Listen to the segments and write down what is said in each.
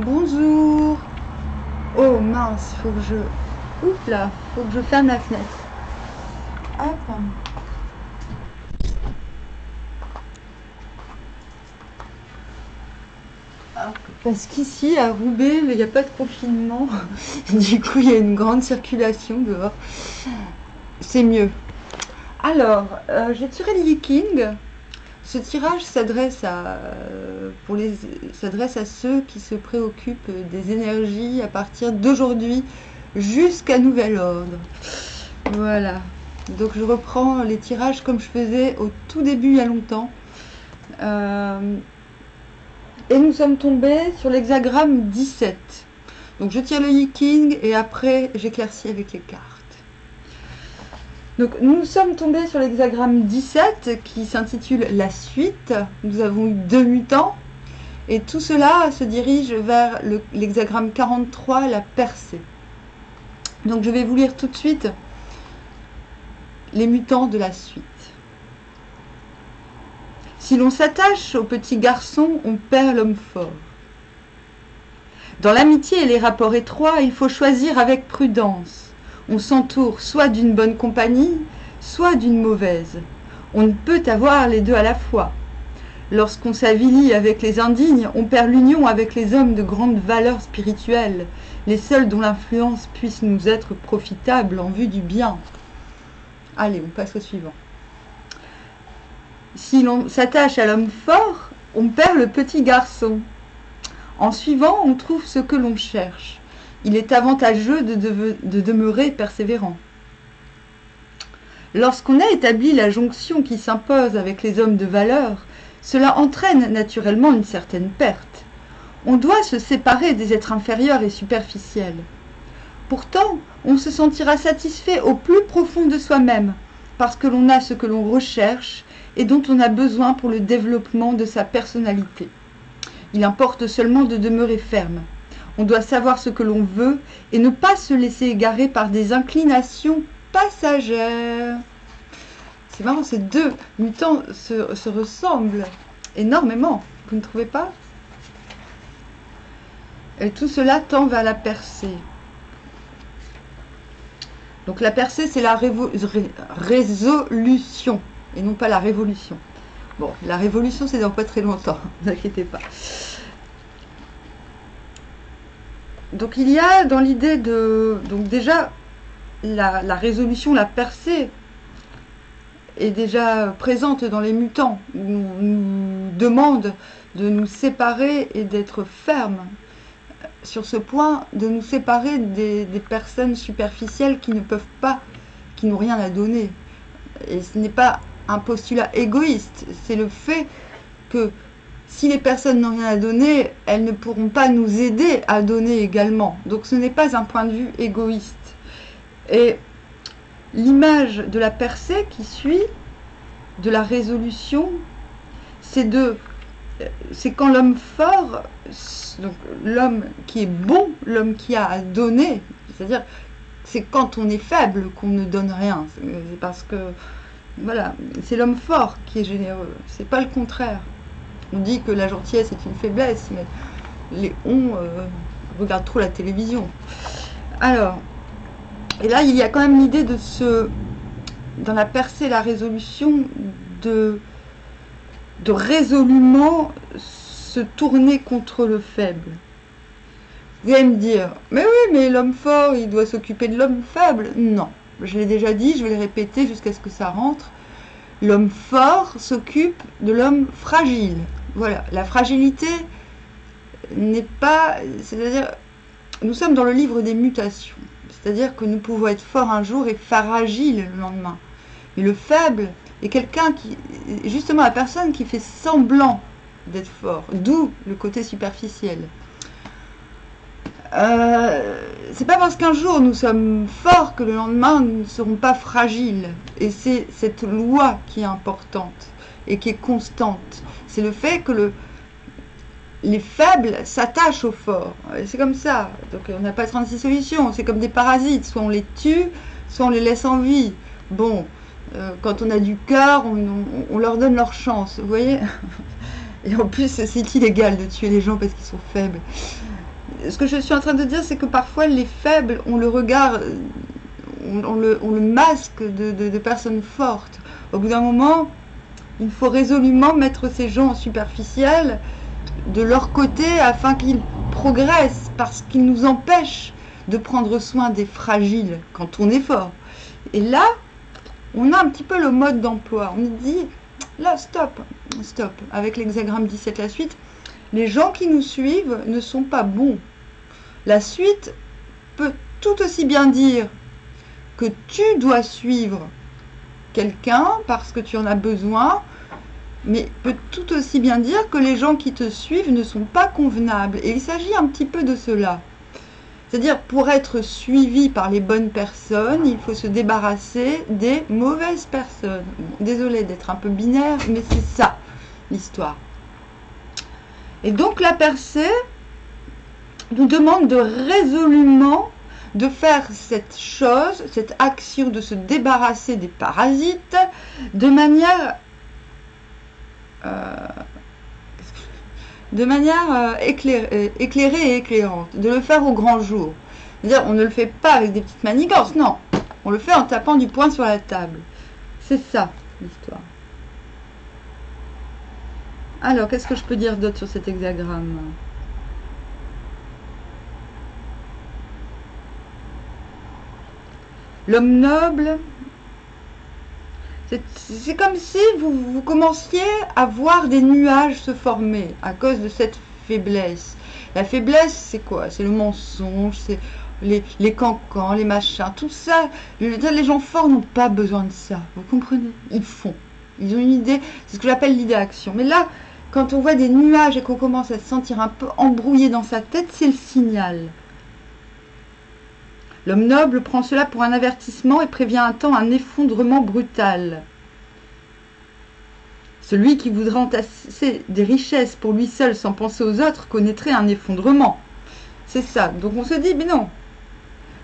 Bonjour. Oh mince, faut que je... Oups là, faut que je ferme la fenêtre. Hop. Parce qu'ici, à Roubaix, il n'y a pas de confinement. Du coup, il y a une grande circulation dehors. C'est mieux. Alors, j'ai tiré le Viking. Ce tirage s'adresse à ceux qui se préoccupent des énergies à partir d'aujourd'hui jusqu'à nouvel ordre. Voilà. Donc je reprends les tirages comme je faisais au tout début il y a longtemps. Et nous sommes tombés sur l'hexagramme 17. Donc je tire le Viking et après j'éclaircis avec les cartes. Donc nous sommes tombés sur l'hexagramme 17 qui s'intitule La suite. Nous avons eu 2 mutants et tout cela se dirige vers l'hexagramme 43, la percée. Donc je vais vous lire tout de suite les mutants de la suite. Si l'on s'attache au petit garçon, on perd l'homme fort. Dans l'amitié et les rapports étroits, il faut choisir avec prudence. On s'entoure soit d'une bonne compagnie, soit d'une mauvaise. On ne peut avoir les deux à la fois. Lorsqu'on s'avilit avec les indignes, on perd l'union avec les hommes de grande valeur spirituelle, les seuls dont l'influence puisse nous être profitable en vue du bien. Allez, on passe au suivant. Si l'on s'attache à l'homme fort, on perd le petit garçon. En suivant, on trouve ce que l'on cherche. Il est avantageux de demeurer persévérant. Lorsqu'on a établi la jonction qui s'impose avec les hommes de valeur, cela entraîne naturellement une certaine perte. On doit se séparer des êtres inférieurs et superficiels. Pourtant, on se sentira satisfait au plus profond de soi-même, parce que l'on a ce que l'on recherche et dont on a besoin pour le développement de sa personnalité. Il importe seulement de demeurer ferme. On doit savoir ce que l'on veut et ne pas se laisser égarer par des inclinations passagères. C'est marrant, ces deux mutants se ressemblent énormément. Vous ne trouvez pas? Et tout cela tend vers la percée. Donc la percée, c'est la résolution et non pas la révolution. Bon, la révolution, c'est dans pas très longtemps, ne vous inquiétez pas. Donc il y a dans l'idée de... Donc déjà, la résolution, la percée est déjà présente dans les mutants. On nous demande de nous séparer et d'être fermes sur ce point, de nous séparer des personnes superficielles qui ne peuvent pas, qui n'ont rien à donner. Et ce n'est pas un postulat égoïste, c'est le fait que si les personnes n'ont rien à donner, elles ne pourront pas nous aider à donner également. Donc ce n'est pas un point de vue égoïste. Et l'image de la percée qui suit, de la résolution, c'est quand l'homme fort, donc l'homme qui est bon, l'homme qui a à donner, c'est-à-dire c'est quand on est faible qu'on ne donne rien. C'est parce que voilà, c'est l'homme fort qui est généreux, c'est pas le contraire. On dit que la gentillesse est une faiblesse, mais les regardent trop la télévision. Alors, et là, il y a quand même l'idée de dans la percée et la résolution, de résolument se tourner contre le faible. Vous allez me dire, mais oui, mais l'homme fort, il doit s'occuper de l'homme faible. Non, je l'ai déjà dit, je vais le répéter jusqu'à ce que ça rentre. L'homme fort s'occupe de l'homme fragile. Voilà, la fragilité n'est pas... C'est-à-dire, nous sommes dans le livre des mutations. C'est-à-dire que nous pouvons être forts un jour et fragile le lendemain. Mais le faible est quelqu'un qui... Justement, la personne qui fait semblant d'être fort. D'où le côté superficiel. C'est pas parce qu'un jour nous sommes forts que le lendemain nous ne serons pas fragiles. Et c'est cette loi qui est importante et qui est constante. C'est le fait que les faibles s'attachent aux forts. C'est comme ça. Donc on n'a pas 36 solutions. C'est comme des parasites. Soit on les tue, soit on les laisse en vie. Bon, quand on a du cœur, on leur donne leur chance. Vous voyez? Et en plus, c'est illégal de tuer les gens parce qu'ils sont faibles. Ce que je suis en train de dire, c'est que parfois les faibles, on le regarde, on le masque de personnes fortes. Au bout d'un moment, il faut résolument mettre ces gens superficiels de leur côté afin qu'ils progressent, parce qu'ils nous empêchent de prendre soin des fragiles quand on est fort. Et là, on a un petit peu le mode d'emploi. On dit, là, stop, avec l'hexagramme 17 la suite, les gens qui nous suivent ne sont pas bons. La suite peut tout aussi bien dire que tu dois suivre quelqu'un parce que tu en as besoin, mais peut tout aussi bien dire que les gens qui te suivent ne sont pas convenables. Et il s'agit un petit peu de cela. C'est-à-dire, pour être suivi par les bonnes personnes, il faut se débarrasser des mauvaises personnes. Désolée d'être un peu binaire, mais c'est ça, l'histoire. Et donc, la percée nous demande de résolument de faire cette chose, cette action de se débarrasser des parasites de manière éclairée et éclairante, de le faire au grand jour. C'est-à-dire, on ne le fait pas avec des petites manigances, non, on le fait en tapant du poing sur la table. C'est ça, l'histoire. Alors, qu'est-ce que je peux dire d'autre sur cet hexagramme ? L'homme noble, c'est comme si vous commenciez à voir des nuages se former à cause de cette faiblesse. La faiblesse, c'est quoi? C'est le mensonge, c'est les cancans, les machins, tout ça. Les gens forts n'ont pas besoin de ça, vous comprenez? Ils font. Ils ont une idée, c'est ce que j'appelle l'idée-action. Mais là, quand on voit des nuages et qu'on commence à se sentir un peu embrouillé dans sa tête, c'est le signal. L'homme noble prend cela pour un avertissement et prévient un temps un effondrement brutal. Celui qui voudrait entasser des richesses pour lui seul sans penser aux autres connaîtrait un effondrement. C'est ça. Donc on se dit, mais non.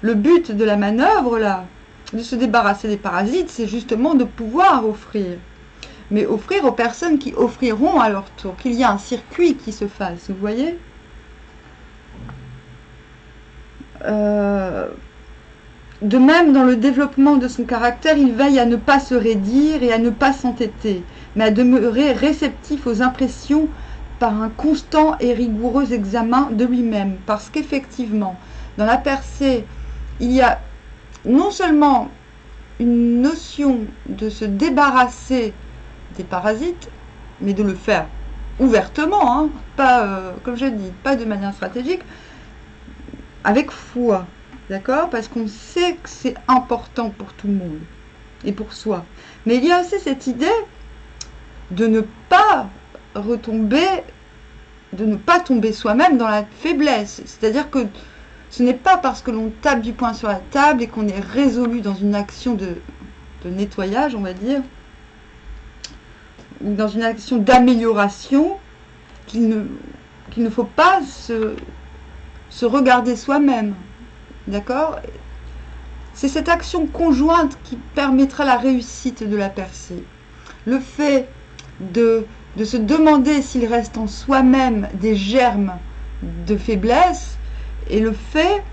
Le but de la manœuvre, là, de se débarrasser des parasites, c'est justement de pouvoir offrir. Mais offrir aux personnes qui offriront à leur tour, qu'il y ait un circuit qui se fasse, vous voyez ? De même, dans le développement de son caractère, il veille à ne pas se raidir et à ne pas s'entêter, mais à demeurer réceptif aux impressions par un constant et rigoureux examen de lui-même. Parce qu'effectivement, dans la percée, il y a non seulement une notion de se débarrasser des parasites, mais de le faire ouvertement, hein, pas, comme je dis, pas de manière stratégique, avec foi. D'accord? Parce qu'on sait que c'est important pour tout le monde et pour soi. Mais il y a aussi cette idée de ne pas retomber, de ne pas tomber soi-même dans la faiblesse. C'est-à-dire que ce n'est pas parce que l'on tape du poing sur la table et qu'on est résolu dans une action de nettoyage, on va dire, ou dans une action d'amélioration, qu'il ne faut pas se regarder soi-même. D'accord? C'est cette action conjointe qui permettra la réussite de la percée. Le fait de se demander s'il reste en soi-même des germes de faiblesse et le fait...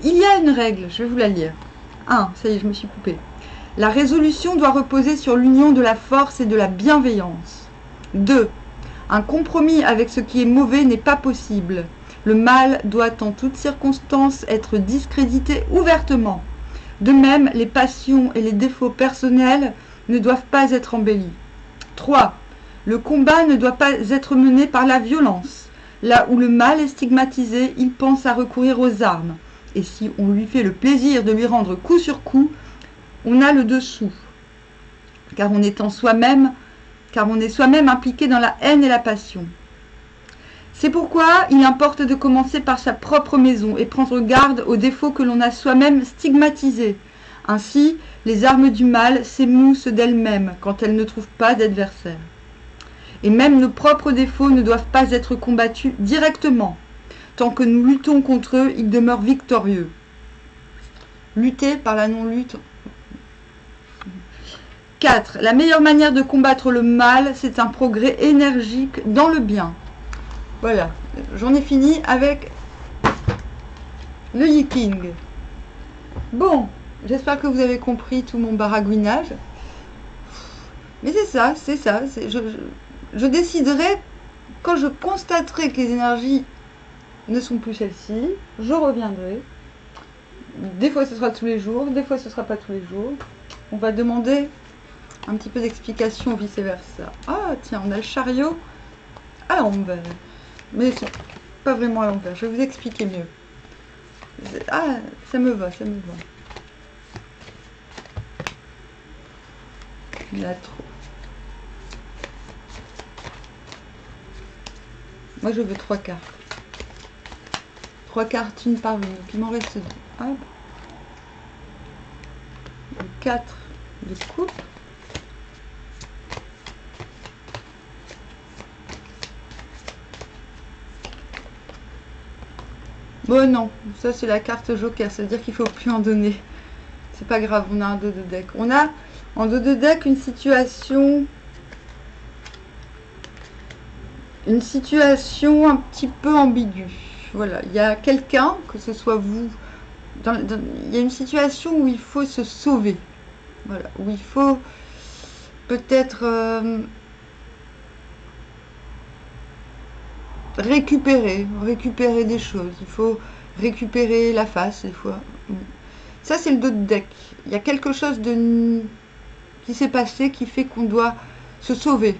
Il y a une règle, je vais vous la lire. 1. Ça y est, je me suis coupée. La résolution doit reposer sur l'union de la force et de la bienveillance. 2. Un compromis avec ce qui est mauvais n'est pas possible. Le mal doit en toutes circonstances être discrédité ouvertement. De même, les passions et les défauts personnels ne doivent pas être embellis. 3. Le combat ne doit pas être mené par la violence. Là où le mal est stigmatisé, il pense à recourir aux armes. Et si on lui fait le plaisir de lui rendre coup sur coup, on a le dessous. Car on est soi-même impliqué dans la haine et la passion. C'est pourquoi il importe de commencer par sa propre maison et prendre garde aux défauts que l'on a soi-même stigmatisés. Ainsi, les armes du mal s'émoussent d'elles-mêmes quand elles ne trouvent pas d'adversaire. Et même nos propres défauts ne doivent pas être combattus directement. Tant que nous luttons contre eux, ils demeurent victorieux. Lutter par la non-lutte. 4. La meilleure manière de combattre le mal, c'est un progrès énergique dans le bien. Voilà, j'en ai fini avec le Yi-King. Bon, j'espère que vous avez compris tout mon baragouinage. Mais c'est ça, c'est ça. Je déciderai quand je constaterai que les énergies ne sont plus celles-ci. Je reviendrai. Des fois ce sera tous les jours, des fois ce sera pas tous les jours. On va demander un petit peu d'explication vice versa. Ah tiens, on a le chariot à l'envers. Mais c'est pas vraiment à l'envers. Je vais vous expliquer mieux. Ah, ça me va, ça me va. Il y en a trop. Moi je veux 3 cartes. 3 cartes, une par une. Donc il m'en reste 2. Hop. 4 de coupe. Bon non, ça c'est la carte joker, ça veut dire qu'il faut plus en donner. C'est pas grave, on a un dos de deck. On a en dos de deck une situation un petit peu ambiguë. Voilà, il y a quelqu'un, que ce soit vous, il y a une situation où il faut se sauver. Voilà, où il faut peut-être récupérer des choses. Il faut récupérer la face des fois. Ça c'est le dos de deck. Il y a quelque chose qui s'est passé qui fait qu'on doit se sauver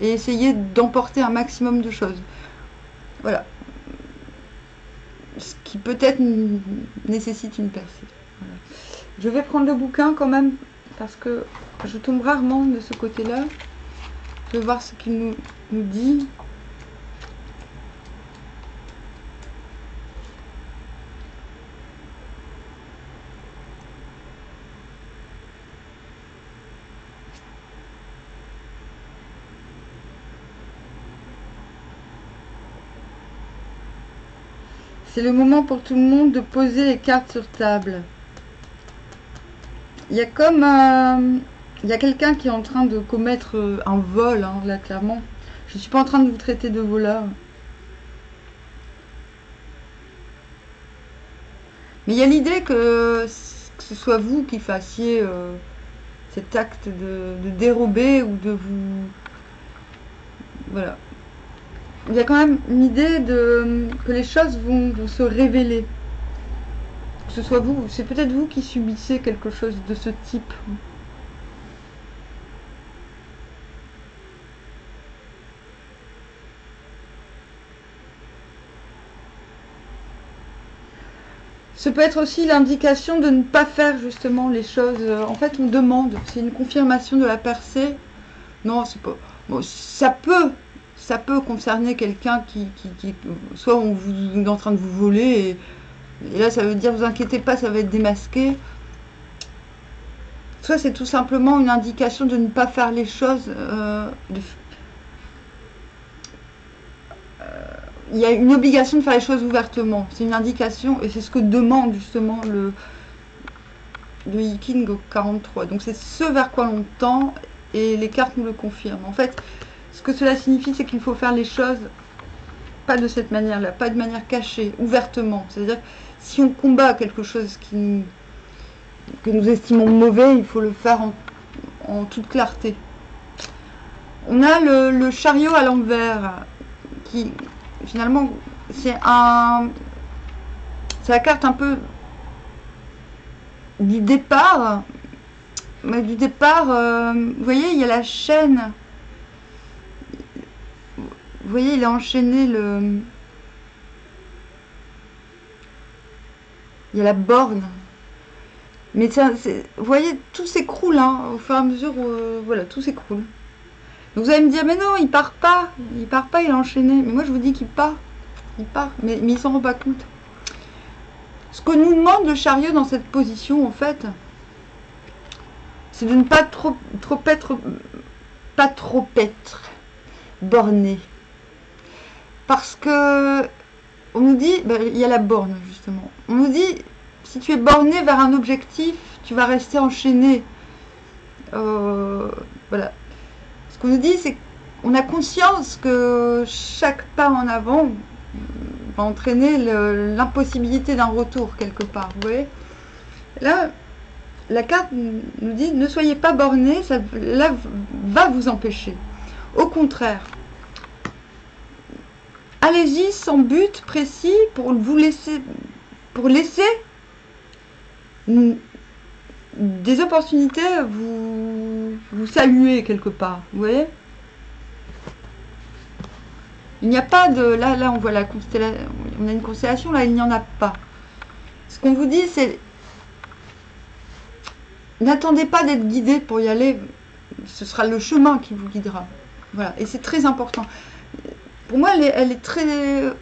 et essayer d'emporter un maximum de choses. Voilà. Ce qui peut-être nécessite une percée. Voilà. Je vais prendre le bouquin quand même parce que je tombe rarement de ce côté-là. Je vais voir ce qu'il nous dit. C'est le moment pour tout le monde de poser les cartes sur table. Il y a comme il y a quelqu'un qui est en train de commettre un vol, hein, là clairement. Je ne suis pas en train de vous traiter de voleur. Mais il y a l'idée que ce soit vous qui fassiez cet acte de dérober ou de vous... Voilà. Il y a quand même une idée que les choses vont se révéler. Que ce soit vous, c'est peut-être vous qui subissez quelque chose de ce type. Ce peut être aussi l'indication de ne pas faire justement les choses. En fait, on demande, c'est une confirmation de la percée. Non, c'est pas... Bon, ça peut concerner quelqu'un qui soit vous est en train de vous voler et là ça veut dire vous inquiétez pas, ça va être démasqué. Soit c'est tout simplement une indication de ne pas faire les choses. Il y a une obligation de faire les choses ouvertement. C'est une indication et c'est ce que demande justement le Yi-King au 43. Donc c'est ce vers quoi l'on tend et les cartes nous le confirment. En fait, ce que cela signifie, c'est qu'il faut faire les choses pas de cette manière-là, pas de manière cachée, ouvertement. C'est-à-dire, si on combat quelque chose que nous estimons mauvais, il faut le faire en toute clarté. On a le chariot à l'envers, qui finalement, c'est la carte un peu du départ. Mais du départ, vous voyez, il y a la chaîne. Vous voyez, il a enchaîné il y a la borne. Mais vous voyez, tout s'écroule, hein, au fur et à mesure où, voilà, tout s'écroule. Donc vous allez me dire, mais non, il part pas, il a enchaîné. Mais moi, je vous dis qu'il part, mais il s'en rend pas compte. Ce que nous demande le chariot dans cette position, en fait, c'est de ne pas trop être borné. Parce que on nous dit, il y a la borne justement. On nous dit, si tu es borné vers un objectif, tu vas rester enchaîné. Voilà. Ce qu'on nous dit, c'est on a conscience que chaque pas en avant va entraîner l'impossibilité d'un retour quelque part. Vous voyez? Là, la carte nous dit ne soyez pas bornés, ça là, va vous empêcher. Au contraire, allez-y sans but précis pour laisser des opportunités vous saluer quelque part. Vous voyez? Il n'y a pas de... Là, on voit la constellation. On a une constellation, là, il n'y en a pas. Ce qu'on vous dit, c'est... N'attendez pas d'être guidé pour y aller. Ce sera le chemin qui vous guidera. Voilà. Et c'est très important. Pour moi, elle est très...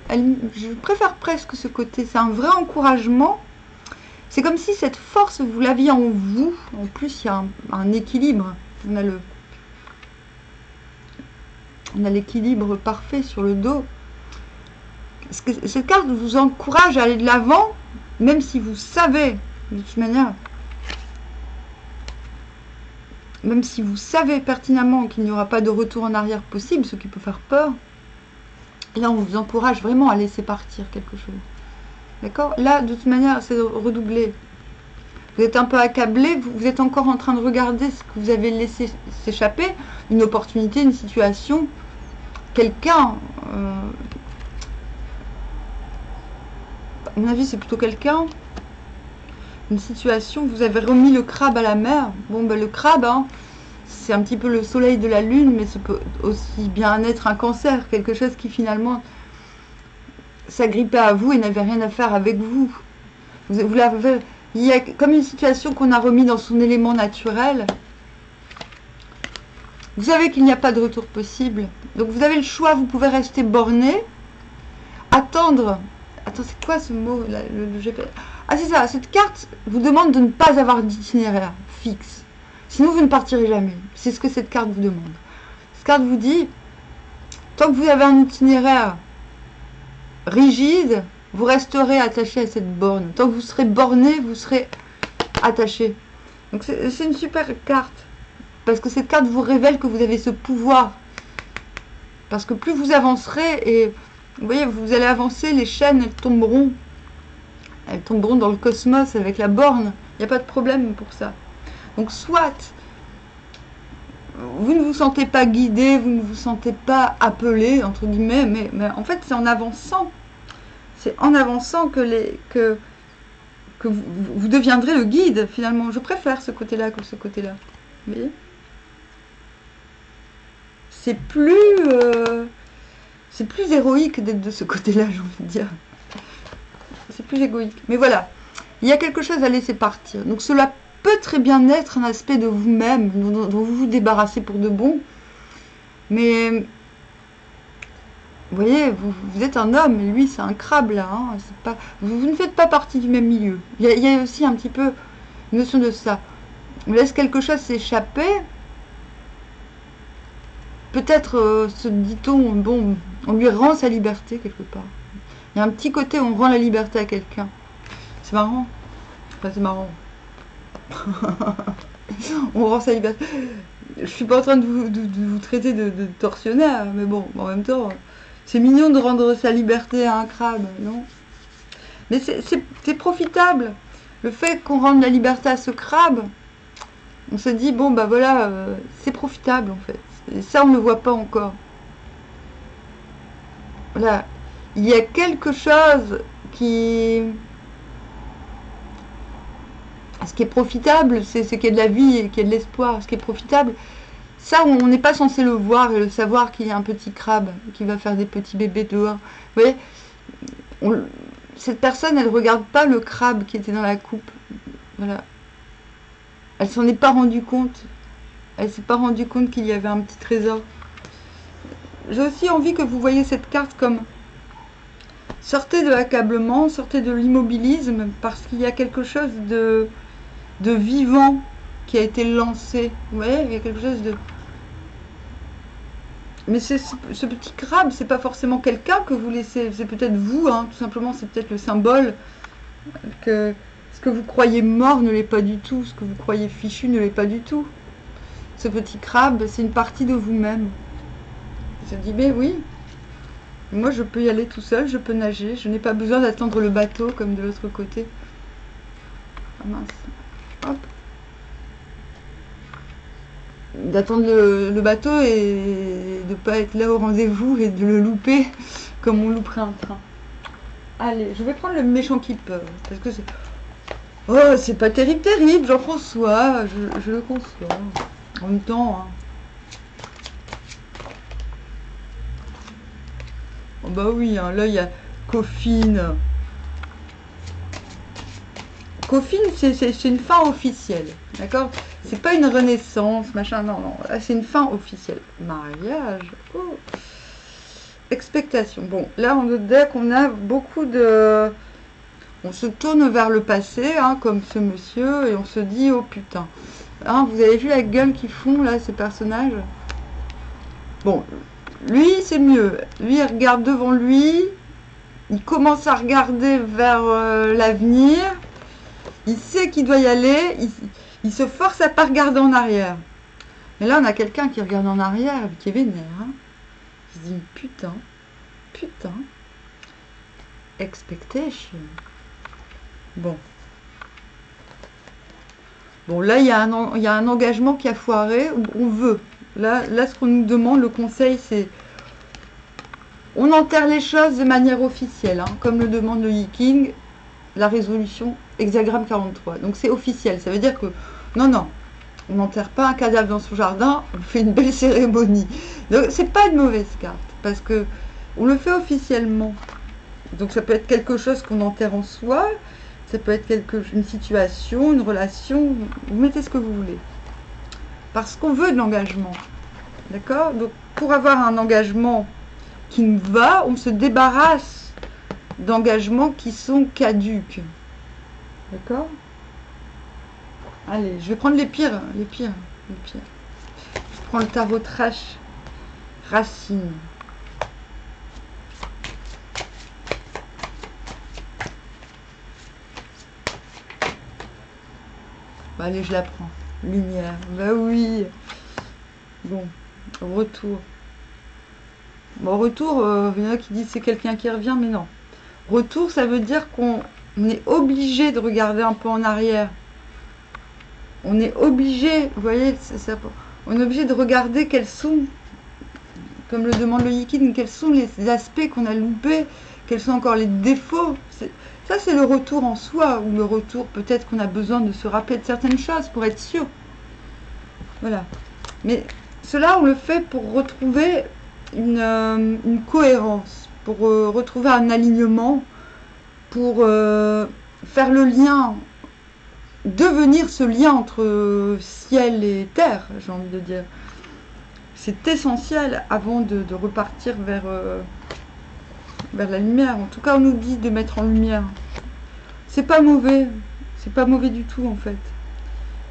je préfère presque ce côté. C'est un vrai encouragement. C'est comme si cette force, vous l'aviez en vous. En plus, il y a un équilibre. On a l'équilibre parfait sur le dos. Cette carte vous encourage à aller de l'avant, même si vous savez, de toute manière, même si vous savez pertinemment qu'il n'y aura pas de retour en arrière possible, ce qui peut faire peur. Et là, on vous encourage vraiment à laisser partir quelque chose. D'accord? Là, de toute manière, c'est redoubler. Vous êtes un peu accablé, vous êtes encore en train de regarder ce que vous avez laissé s'échapper, une opportunité, une situation, quelqu'un. À mon avis, c'est plutôt quelqu'un. Une situation, vous avez remis le crabe à la mer. Bon, ben, le crabe, hein, c'est un petit peu le soleil de la lune, mais ça peut aussi bien être un cancer, quelque chose qui finalement s'agrippait à vous et n'avait rien à faire avec vous. Vous l'avez, il y a comme une situation qu'on a remis dans son élément naturel. Vous savez qu'il n'y a pas de retour possible. Donc vous avez le choix, vous pouvez rester borné, attendre. Attends, c'est quoi ce mot là, le GPS? Ah, c'est ça, cette carte vous demande de ne pas avoir d'itinéraire fixe. Sinon, vous ne partirez jamais. C'est ce que cette carte vous demande. Cette carte vous dit, tant que vous avez un itinéraire rigide, vous resterez attaché à cette borne. Tant que vous serez borné, vous serez attaché. Donc c'est une super carte. Parce que cette carte vous révèle que vous avez ce pouvoir. Parce que plus vous avancerez, et vous voyez, vous allez avancer, les chaînes, elles tomberont. Elles tomberont dans le cosmos avec la borne. Il n'y a pas de problème pour ça. Donc soit vous ne vous sentez pas guidé, vous ne vous sentez pas appelé, entre guillemets, mais en fait c'est en avançant. C'est en avançant que vous deviendrez le guide, finalement. Je préfère ce côté-là que ce côté-là. Vous voyez? C'est plus héroïque d'être de ce côté-là, j'ai envie de dire. C'est plus égoïque. Mais voilà, il y a quelque chose à laisser partir. Donc cela peut très bien être un aspect de vous-même dont vous vous débarrassez pour de bon. Mais vous voyez, vous êtes un homme, et lui c'est un crabe là. Hein, pas, vous ne faites pas partie du même milieu. Il y a aussi un petit peu une notion de ça. On laisse quelque chose s'échapper. Peut-être se dit-on, bon, on lui rend sa liberté quelque part. Il y a un petit côté où on rend la liberté à quelqu'un. C'est marrant. Enfin, c'est marrant. On rend sa liberté. Je suis pas en train de vous traiter de tortionnaire, mais bon, en même temps, c'est mignon de rendre sa liberté à un crabe, non? Mais c'est profitable. Le fait qu'on rende la liberté à ce crabe, on se dit, bon, bah voilà, c'est profitable en fait. Et ça, on ne le voit pas encore. Voilà. Il y a quelque chose qui... Ce qui est profitable, c'est qu'il y a de la vie et qu'il y a de l'espoir. Ce qui est profitable, ça, on n'est pas censé le voir et le savoir qu'il y a un petit crabe qui va faire des petits bébés dehors. Vous voyez, cette personne, elle ne regarde pas le crabe qui était dans la coupe. Voilà. Elle s'en est pas rendue compte. Elle s'est pas rendue compte qu'il y avait un petit trésor. J'ai aussi envie que vous voyez cette carte comme sortez de l'accablement, sortez de l'immobilisme, parce qu'il y a quelque chose de vivant qui a été lancé. Vous voyez, il y a quelque chose de... Mais ce petit crabe, c'est pas forcément quelqu'un que vous laissez, c'est peut-être vous, hein, tout simplement, c'est peut-être le symbole que ce que vous croyez mort ne l'est pas du tout, ce que vous croyez fichu ne l'est pas du tout. Ce petit crabe, c'est une partie de vous-même. Il se dit, mais oui, moi je peux y aller tout seul, je peux nager, je n'ai pas besoin d'attendre le bateau comme de l'autre côté. Ah mince. Hop. D'attendre le bateau et de ne pas être là au rendez-vous et de le louper comme on louperait un train. Allez, je vais prendre le méchant qui peur, parce que c'est... Oh, c'est pas terrible, terrible, Jean-François, je le conçois. En même temps, hein. Oh bah oui, hein, là il y a Coffine. Coffine, c'est une fin officielle, d'accord? C'est pas une renaissance, machin, non, non, là c'est une fin officielle. Mariage, oh. Expectation. Bon, là, on deck, on a beaucoup de... On se tourne vers le passé, hein, comme ce monsieur, et on se dit, oh putain. Hein, vous avez vu la gueule qu'ils font, là, ces personnages? Bon, lui, c'est mieux. Lui, il regarde devant lui. Il commence à regarder vers l'avenir. Il sait qu'il doit y aller. Il se force à pas regarder en arrière. Mais là, on a quelqu'un qui regarde en arrière, qui est vénère. Hein. Il se dit, putain, putain. Expectation. Bon. Bon, là, il y a un engagement qui a foiré. On veut. Là, ce qu'on nous demande, le conseil, c'est... On enterre les choses de manière officielle, hein, comme le demande le Yiking, la résolution hexagramme 43. Donc c'est officiel, ça veut dire que... Non, non, on n'enterre pas un cadavre dans son jardin, on fait une belle cérémonie. Donc c'est pas une mauvaise carte, parce que on le fait officiellement. Donc ça peut être quelque chose qu'on enterre en soi, ça peut être une situation, une relation, vous mettez ce que vous voulez. Parce qu'on veut de l'engagement, d'accord? Donc pour avoir un engagement qui nous va, on se débarrasse d'engagements qui sont caduques. D'accord? Allez, je vais prendre les pires, les pires, les pires. Je prends le tarot trash, racine. Bah, allez, je la prends. Lumière. Bah oui. Bon, retour. Bon, retour, il y en a qui disent c'est quelqu'un qui revient, mais non. Retour, ça veut dire qu'on est obligé de regarder un peu en arrière. On est obligé, vous voyez, on est obligé de regarder quels sont, comme le demande le Yiking, quels sont les aspects qu'on a loupés, quels sont encore les défauts. Ça, c'est le retour en soi, ou le retour, peut-être qu'on a besoin de se rappeler de certaines choses pour être sûr. Voilà. Mais cela, on le fait pour retrouver une cohérence, pour retrouver un alignement, pour faire le lien, devenir ce lien entre ciel et terre, j'ai envie de dire. C'est essentiel avant de repartir vers la lumière. En tout cas, on nous dit de mettre en lumière. C'est pas mauvais du tout en fait.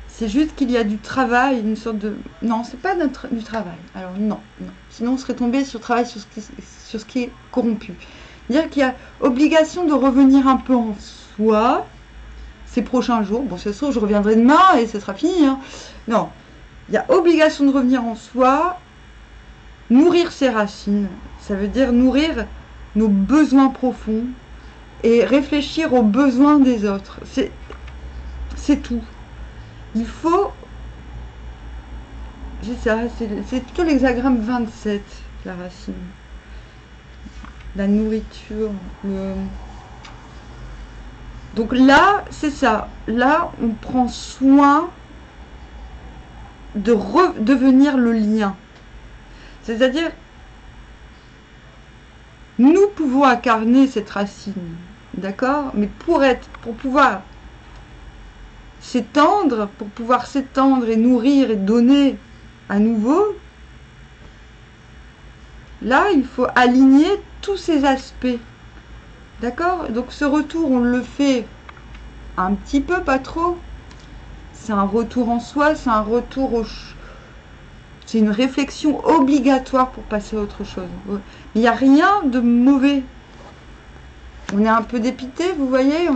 C'est juste qu'il y a du travail, une sorte de... Non, c'est pas du travail. Alors non, non. Sinon on serait tombé sur travail sur ce qui est corrompu. C'est-à-dire qu'il y a obligation de revenir un peu en soi ces prochains jours. Bon, ce soir, je reviendrai demain et ce sera fini. Hein. Non, il y a obligation de revenir en soi, nourrir ses racines. Ça veut dire nourrir nos besoins profonds et réfléchir aux besoins des autres. C'est tout. Il faut... C'est ça, c'est plutôt l'hexagramme 27, la racine. La nourriture, Donc là, c'est ça. Là, on prend soin de redevenir le lien. C'est-à-dire, nous pouvons incarner cette racine, d'accord? Mais pour pouvoir s'étendre, et nourrir et donner à nouveau, là, il faut aligner tous ces aspects. D'accord? Donc ce retour, on le fait un petit peu, pas trop. C'est un retour en soi, c'est un retour c'est une réflexion obligatoire pour passer à autre chose. Il n'y a rien de mauvais. On est un peu dépité, vous voyez,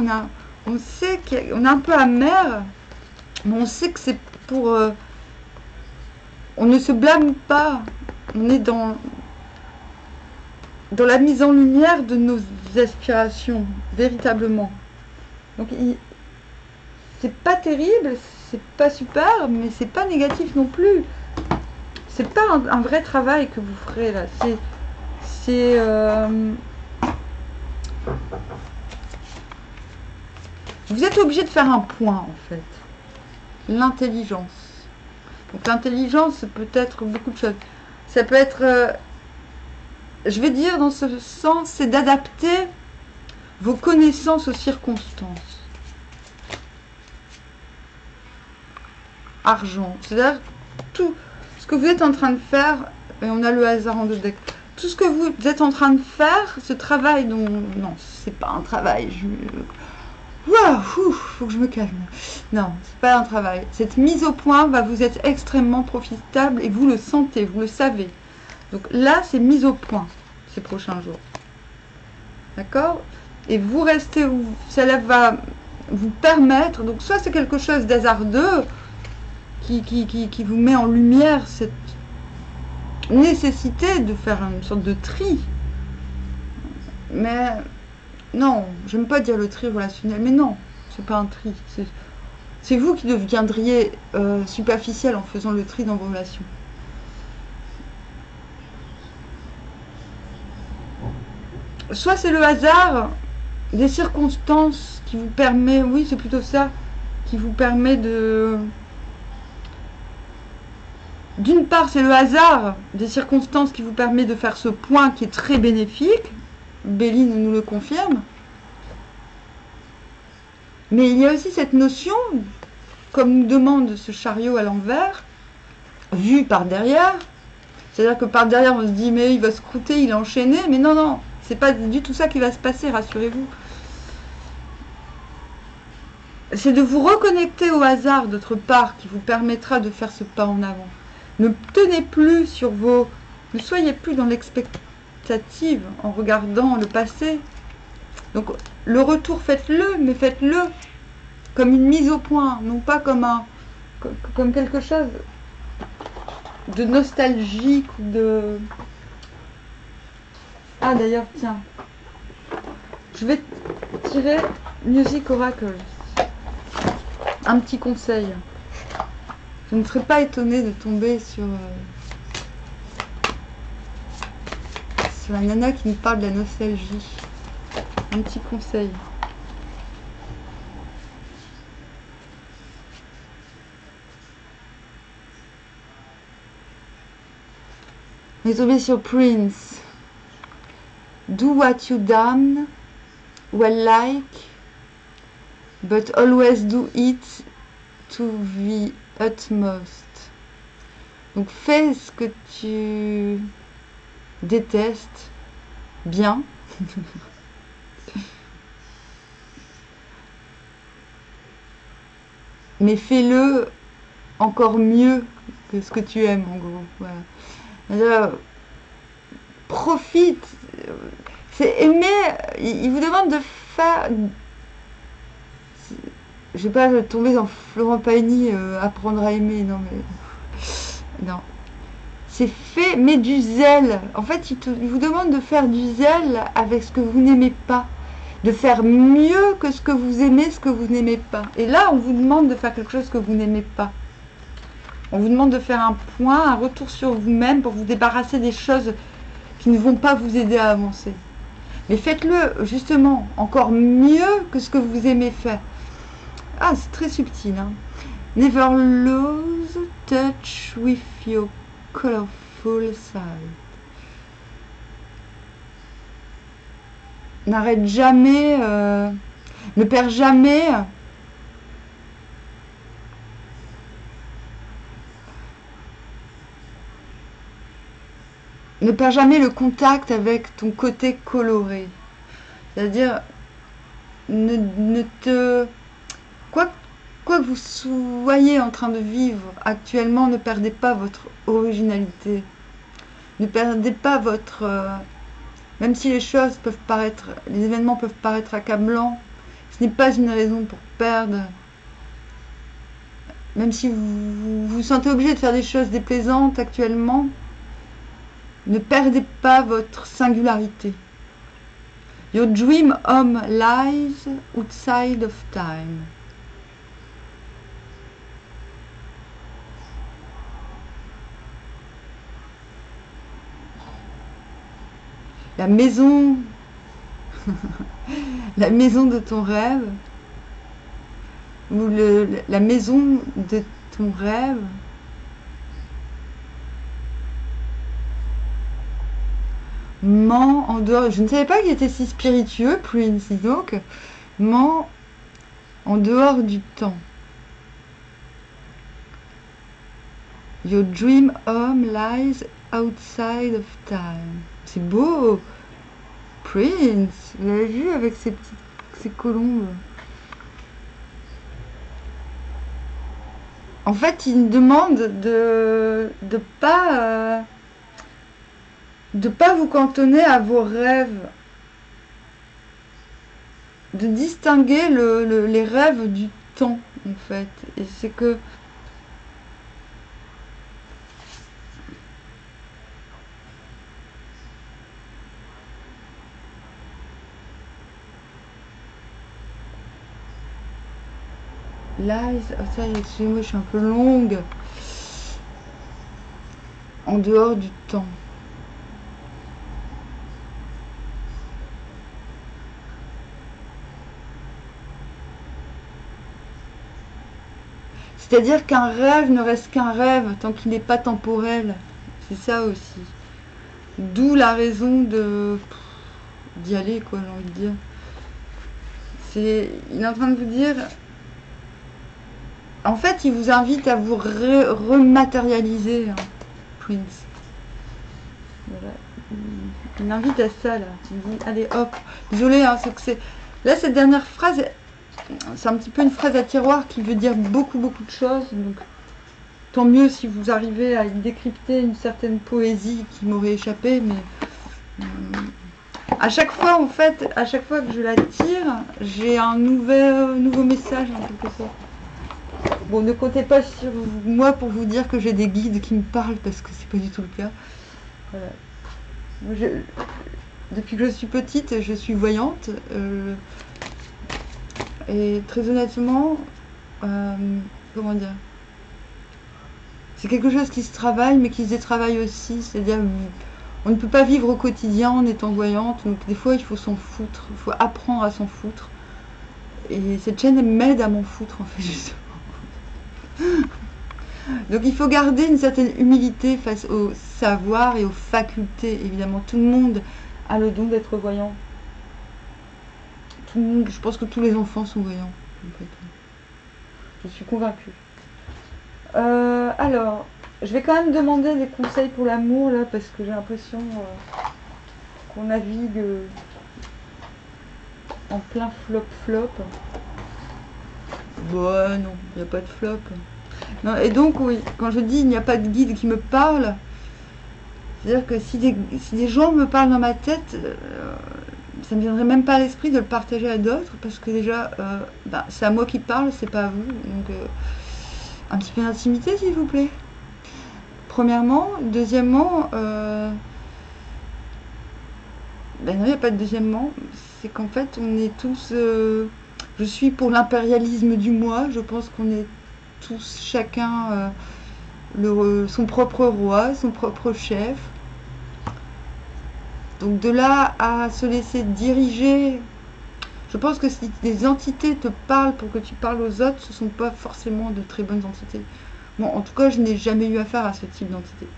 on sait qu'on est un peu amer, mais on sait que c'est pour... on ne se blâme pas. On est dans dans la mise en lumière de nos aspirations, véritablement. Donc, c'est pas terrible, c'est pas super, mais c'est pas négatif non plus. C'est pas un vrai travail que vous ferez là. Vous êtes obligé de faire un point en fait. L'intelligence. Donc l'intelligence, ça peut être beaucoup de choses. Ça peut être, je vais dire dans ce sens, c'est d'adapter vos connaissances aux circonstances. Argent. C'est-à-dire tout ce que vous êtes en train de faire, et on a le hasard en deux decks. Tout ce que vous êtes en train de faire, ce travail dont... Non, c'est pas un travail. Faut que je me calme. Non, c'est pas un travail. Cette mise au point va vous être extrêmement profitable et vous le sentez, vous le savez. Donc là, c'est mise au point ces prochains jours. D'accord? Et vous restez où cela va vous permettre. Donc soit c'est quelque chose d'hasardeux qui vous met en lumière cette nécessité de faire une sorte de tri. Mais non, j'aime pas dire le tri relationnel, mais non, c'est pas un tri. C'est vous qui deviendriez superficiel en faisant le tri dans vos relations. Soit c'est le hasard, des circonstances qui vous permet, oui c'est plutôt ça, qui vous permet de... D'une part c'est le hasard des circonstances qui vous permet de faire ce point qui est très bénéfique, Béline nous le confirme, mais il y a aussi cette notion, comme nous demande ce chariot à l'envers, vu par derrière, c'est-à-dire que par derrière on se dit mais il va se croûter, il est enchaîné, mais non, non, c'est pas du tout ça qui va se passer, rassurez-vous. C'est de vous reconnecter au hasard d'autre part qui vous permettra de faire ce pas en avant. Ne tenez plus sur vos... Ne soyez plus dans l'expectative en regardant le passé. Donc le retour, faites-le, mais faites-le comme une mise au point, non pas comme quelque chose de nostalgique ou de... Ah d'ailleurs, tiens. Je vais tirer Music Oracle. Un petit conseil. Je ne serais pas étonnée de tomber sur la nana qui nous parle de la nostalgie. Un petit conseil. On est tombé sur Prince. Do what you damn well like, but always do it to the utmost. Donc fais ce que tu détestes bien. Mais fais-le encore mieux que ce que tu aimes en gros. Voilà. Profite. C'est aimer. Il vous demande de faire. Je vais pas tomber dans Florent Pagny, apprendre à aimer. Non mais non. C'est fait, mais du zèle. En fait, il vous demande de faire du zèle avec ce que vous n'aimez pas. De faire mieux que ce que vous aimez, ce que vous n'aimez pas. Et là, on vous demande de faire quelque chose que vous n'aimez pas. On vous demande de faire un point, un retour sur vous-même pour vous débarrasser des choses qui ne vont pas vous aider à avancer. Mais faites-le justement encore mieux que ce que vous aimez faire. Ah, c'est très subtil. Hein. Never lose touch with your colorful side. N'arrête jamais, ne perds jamais le contact avec ton côté coloré. C'est-à-dire, quoi que vous soyez en train de vivre actuellement, ne perdez pas votre originalité. Ne perdez pas votre... même si les choses peuvent paraître, les événements peuvent paraître accablants, ce n'est pas une raison pour perdre. Même si vous vous sentez obligé de faire des choses déplaisantes actuellement, Ne perdez pas votre singularité. Your dream home lies outside of time. La maison, la maison de ton rêve, ou la maison de ton rêve, ment en dehors. Je ne savais pas qu'il était si spiritueux, Prince, donc ment en dehors du temps. Your dream home lies outside of time. C'est beau, Prince. Vous l'avez vu avec ces colombes. En fait, il me demande de pas vous cantonner à vos rêves, de distinguer les rêves du temps, en fait. Et c'est que lies, oh ça, excusez-moi, je suis un peu longue. En dehors du temps. C'est-à-dire qu'un rêve ne reste qu'un rêve tant qu'il n'est pas temporel. C'est ça aussi. D'où la raison d'y aller, quoi, j'ai envie de dire. Il est en train de vous dire... En fait, il vous invite à vous rematérialiser, hein, Prince. Voilà. Il invite à ça, là. Il dit, allez, hop. Désolée, hein, c'est que c'est... Là, cette dernière phrase, c'est un petit peu une phrase à tiroir qui veut dire beaucoup, beaucoup de choses. Donc, tant mieux si vous arrivez à y décrypter une certaine poésie qui m'aurait échappé, mais... à chaque fois, en fait, à chaque fois que je la tire, j'ai un nouveau message, en quelque sorte. Bon, ne comptez pas sur moi pour vous dire que j'ai des guides qui me parlent, parce que c'est pas du tout le cas. Voilà. Depuis que je suis petite, je suis voyante. Et très honnêtement, comment dire, c'est quelque chose qui se travaille, mais qui se détravaille aussi. C'est-à-dire, on ne peut pas vivre au quotidien en étant voyante. Donc des fois, il faut s'en foutre. Il faut apprendre à s'en foutre. Et cette chaîne m'aide à m'en foutre, en fait, justement. Donc il faut garder une certaine humilité face au savoir et aux facultés. Évidemment, tout le monde a le don d'être voyant. Tout le monde, je pense que tous les enfants sont voyants, en fait. Je suis convaincue. Alors, je vais quand même demander des conseils pour l'amour, là, parce que j'ai l'impression qu'on navigue en plein flop-flop. Bon, non, il n'y a pas de flop. Non, et donc, oui, quand je dis il n'y a pas de guide qui me parle, c'est-à-dire que si des gens me parlent dans ma tête, ça ne me viendrait même pas à l'esprit de le partager à d'autres, parce que déjà, c'est à moi qui parle, c'est pas à vous. Donc, un petit peu d'intimité, s'il vous plaît. Premièrement. Deuxièmement, non, il n'y a pas de deuxièmement. C'est qu'en fait, on est tous... je suis pour l'impérialisme du moi. Je pense qu'on est tous, chacun, son propre roi, son propre chef. Donc de là à se laisser diriger, je pense que si des entités te parlent pour que tu parles aux autres, ce ne sont pas forcément de très bonnes entités. Bon, en tout cas, je n'ai jamais eu affaire à ce type d'entité.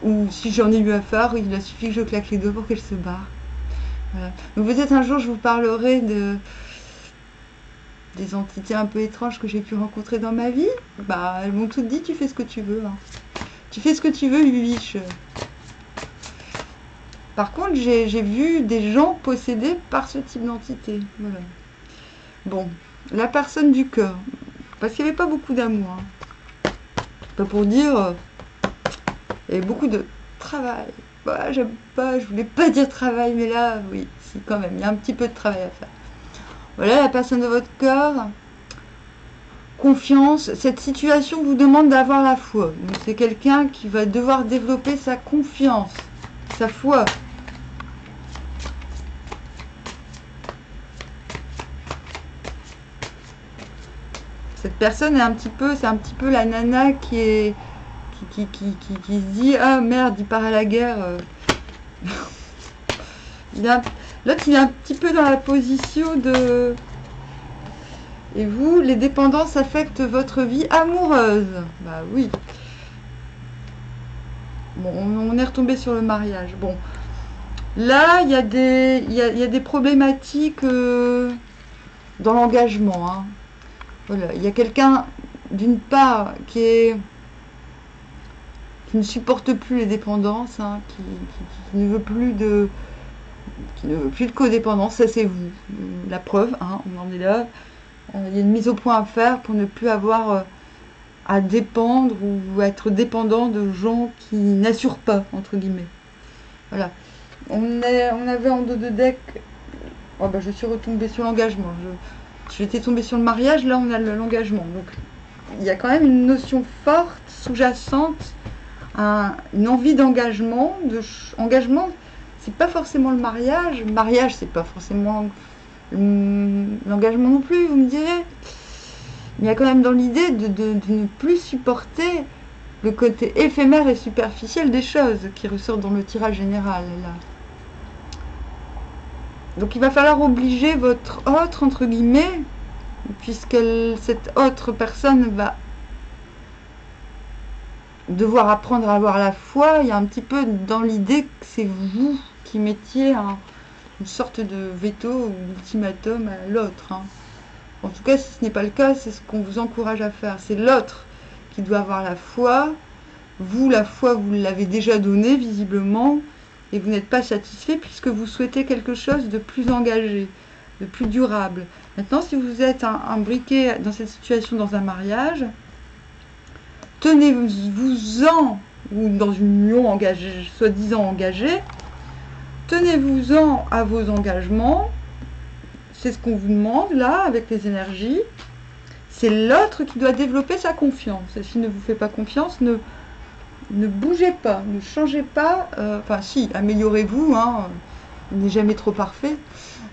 Ou si j'en ai eu affaire, il a suffi que je claque les doigts pour qu'elle se barre. Voilà. Donc peut-être un jour, je vous parlerai des entités un peu étranges que j'ai pu rencontrer dans ma vie. Bah, elles m'ont toutes dit, tu fais ce que tu veux. Hein. Tu fais ce que tu veux, Huiche. Par contre, j'ai vu des gens possédés par ce type d'entité. Voilà. Bon, la personne du cœur. Parce qu'il n'y avait pas beaucoup d'amour. Hein. Pas pour dire... il y avait beaucoup de travail. Bah, j'aime pas, je voulais pas dire travail, mais là, oui, si, quand même, il y a un petit peu de travail à faire. Voilà, la personne de votre cœur. Confiance. Cette situation vous demande d'avoir la foi. Donc, c'est quelqu'un qui va devoir développer sa confiance. sa foi. Cette personne est un petit peu, c'est un petit peu la nana qui se dit ah merde, il part à la guerre. L'autre il est un petit peu dans la position de. Et vous, les dépendances affectent votre vie amoureuse. Bah oui. Bon, on est retombé sur le mariage. Bon, là il y a des problématiques dans l'engagement. Hein. Voilà, il y a quelqu'un d'une part qui ne supporte plus les dépendances, hein, qui ne veut plus de codépendance, ça c'est vous. La preuve, hein, on en est là. Il y a une mise au point à faire pour ne plus avoir à dépendre ou à être dépendant de gens qui n'assurent pas, entre guillemets. Voilà. On avait en dos de deck. Oh bah, je suis retombée sur l'engagement. J'étais tombée sur le mariage, là on a l'engagement. Donc il y a quand même une notion forte, sous-jacente, une envie d'engagement. Engagement, c'est pas forcément le mariage. Le mariage, c'est pas forcément l'engagement non plus, vous me direz. Mais il y a quand même dans l'idée de ne plus supporter le côté éphémère et superficiel des choses qui ressort dans le tirage général, là. Donc il va falloir obliger votre autre, entre guillemets, puisque cette autre personne va devoir apprendre à avoir la foi. Il y a un petit peu dans l'idée que c'est vous qui mettiez une sorte de veto ou d'ultimatum à l'autre. Hein. En tout cas, si ce n'est pas le cas, c'est ce qu'on vous encourage à faire. C'est l'autre qui doit avoir la foi. Vous, la foi, vous l'avez déjà donnée, visiblement, et vous n'êtes pas satisfait puisque vous souhaitez quelque chose de plus engagé, de plus durable. Maintenant, si vous êtes imbriqué dans cette situation dans un mariage, tenez-vous-en, ou dans une union engagée, soi-disant engagée, tenez-vous-en à vos engagements. C'est ce qu'on vous demande là avec les énergies. C'est l'autre qui doit développer sa confiance. Et s'il ne vous fait pas confiance, ne bougez pas, ne changez pas. Enfin si, améliorez-vous, hein, il n'est jamais trop parfait.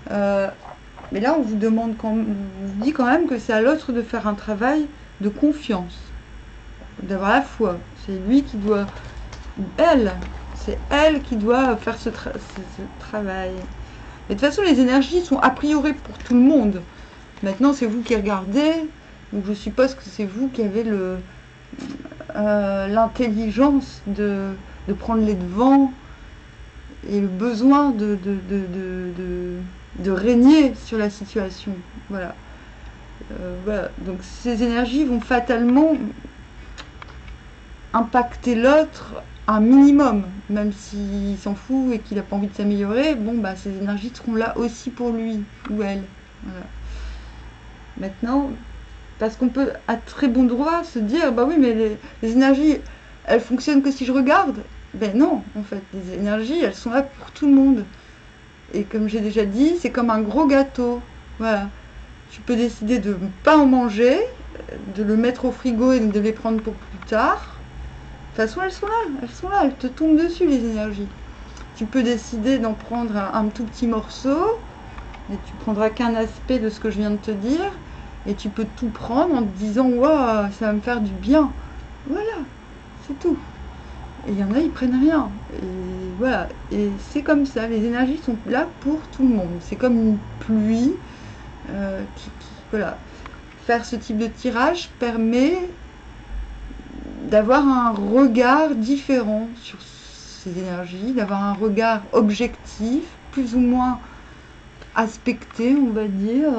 Mais là, on vous demande on vous dit quand même que c'est à l'autre de faire un travail de confiance, d'avoir la foi. C'est lui qui doit, c'est elle qui doit faire ce travail. Mais de toute façon, les énergies sont a priori pour tout le monde. Maintenant, c'est vous qui regardez. Donc, je suppose que c'est vous qui avez l'intelligence de prendre les devants et le besoin de régner sur la situation. Voilà. Voilà. Donc, ces énergies vont fatalement impacter l'autre un minimum, même s'il s'en fout et qu'il n'a pas envie de s'améliorer, bon bah ces énergies seront là aussi pour lui ou elle. Voilà. Maintenant, parce qu'on peut à très bon droit se dire bah oui mais les énergies elles fonctionnent que si je regarde. Ben non, en fait, les énergies elles sont là pour tout le monde. Et comme j'ai déjà dit, c'est comme un gros gâteau. Voilà. Tu peux décider de ne pas en manger, de le mettre au frigo et de les prendre pour plus tard. De toute façon, elles sont là, elles te tombent dessus les énergies. Tu peux décider d'en prendre un tout petit morceau, et tu prendras qu'un aspect de ce que je viens de te dire, et tu peux tout prendre en te disant waouh, ça va me faire du bien. Voilà, c'est tout. Et il y en a, ils prennent rien. Et voilà, et c'est comme ça, les énergies sont là pour tout le monde. C'est comme une pluie voilà. Faire ce type de tirage permet d'avoir un regard différent sur ces énergies, d'avoir un regard objectif, plus ou moins aspecté, on va dire.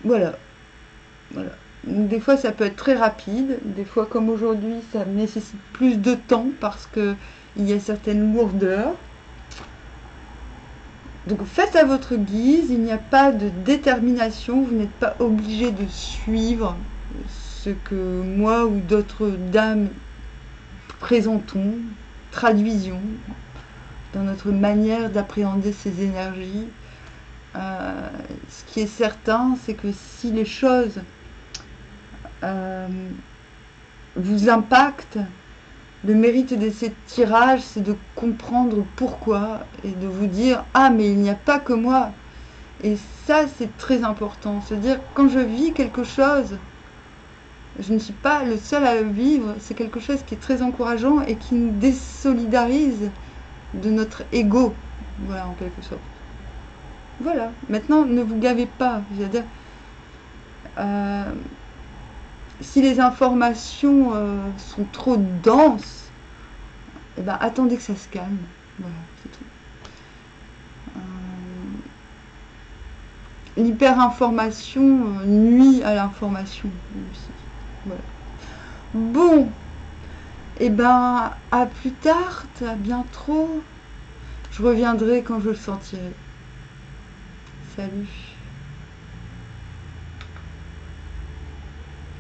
Voilà. Voilà. Donc, des fois, ça peut être très rapide. Des fois, comme aujourd'hui, ça nécessite plus de temps parce qu'il y a certaines lourdeurs. Donc, faites à votre guise. Il n'y a pas de détermination. Vous n'êtes pas obligé de suivre ce que moi ou d'autres dames présentons, traduisons dans notre manière d'appréhender ces énergies. Ce qui est certain, c'est que si les choses vous impactent, Le mérite de ces tirages, c'est de comprendre pourquoi et de vous dire « Ah, mais il n'y a pas que moi !» Et ça, c'est très important. C'est-à-dire, quand je vis quelque chose, je ne suis pas le seul à le vivre. C'est quelque chose qui est très encourageant et qui nous désolidarise de notre ego. Voilà, en quelque sorte. Voilà. Maintenant, ne vous gavez pas. C'est-à-dire, si les informations sont trop denses, eh ben, attendez que ça se calme. Voilà, c'est tout. L'hyperinformation nuit à l'information aussi. Voilà. Bon, et ben à plus tard, à bientôt. Je reviendrai quand je le sentirai. Salut.